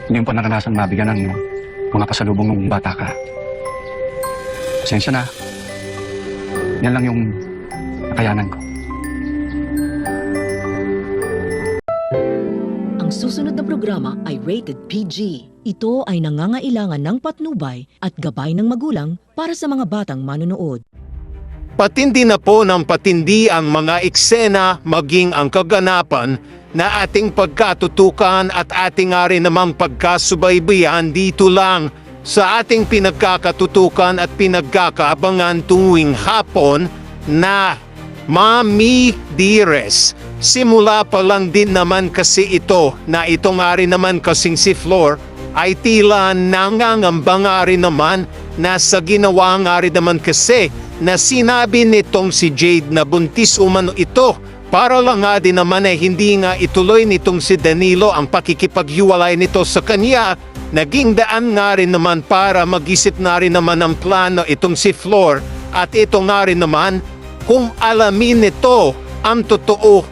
Hindi mo pa naranasan mabigyan ng mga pasalubong nung bata ka. Pasensya na. Yan lang yung nakayanan ko. Ang susunod na programa ay rated PG. Ito ay nangangailangan ng patnubay at gabay ng magulang para sa mga batang manonood. Patindi na po ng patindi ang mga eksena maging ang kaganapan na ating pagkatutukan at ating rin namang pagkasubaybayan dito lang sa ating pinagkakatutukan at pinagkakaabangan tuwing hapon na Mami Dearest. Simula pa lang din naman kasi ito na ito nga rin naman kasing si Flor ay tila nangangamba nga rin naman na sa ginawa nga rin naman kasi na sinabi nitong si Jade na buntis umano ito para lang nga din naman ay hindi nga ituloy nitong si Danilo ang pakikipaghiwalay nito sa kanya. Naging daan nga rin naman para mag-isip na rin naman ang plano itong si Flor at ito nga rin naman kung alamin nito ang totoo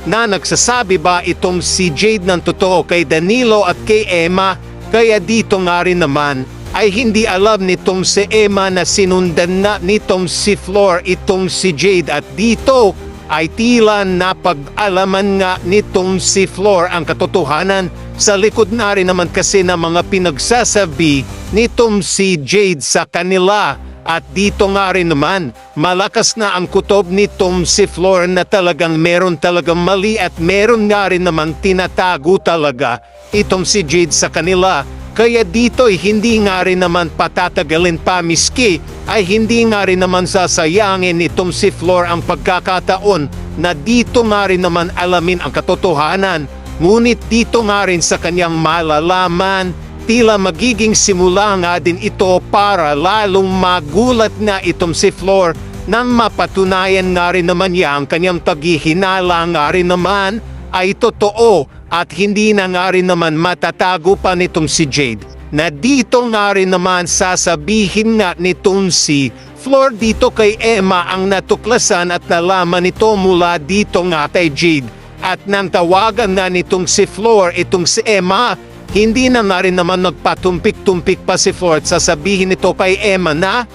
na nagsasabi ba itong si Jade ng totoo kay Danilo at kay Emma, kaya dito nga rin naman ay hindi alam nitong si Emma na sinundan na nitong si Flor itong si Jade at dito ay tila napag-alaman nga nitong si Flor ang katotohanan sa likod na rin naman kasi ng mga pinagsasabi nitong si Jade sa kanila. At dito nga rin naman, malakas na ang kutob nitong si Flor na talagang meron talagang mali at meron nga rin naman tinatago talaga itong si Jade sa kanila. Kaya dito ay hindi nga rin naman patatagalin pa miski ay hindi nga rin naman sasayangin itong si Flor ang pagkakataon na dito nga rin naman alamin ang katotohanan. Ngunit dito nga rin sa kanyang malalaman, tila magiging simula nga din ito para lalong magulat na itong si Flor nang mapatunayan nga rin naman niya ang kanyang paghihinala nga rin naman ay totoo at hindi na nga rin naman matatago pa nitong si Jade na dito nga rin naman sasabihin nga nitong si Flor dito kay Emma ang natuklasan at nalaman nito mula dito nga kay Jade at nang tawagan nga nitong si Flor itong si Emma. Hindi na nga rin naman nagpatumpik-tumpik pa si Flor at sasabihin ito kay Emma na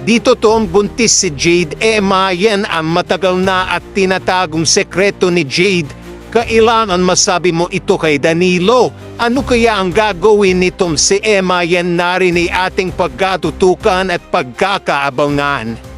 dito toong buntis si Jade. Emma, yan ang matagal na at tinatagong sekreto ni Jade. Kailangan masabi mo ito kay Danilo. Ano kaya ang gagawin nitong si Emma? Yan na rin ay ating pagkatutukan at pagkakaabangan.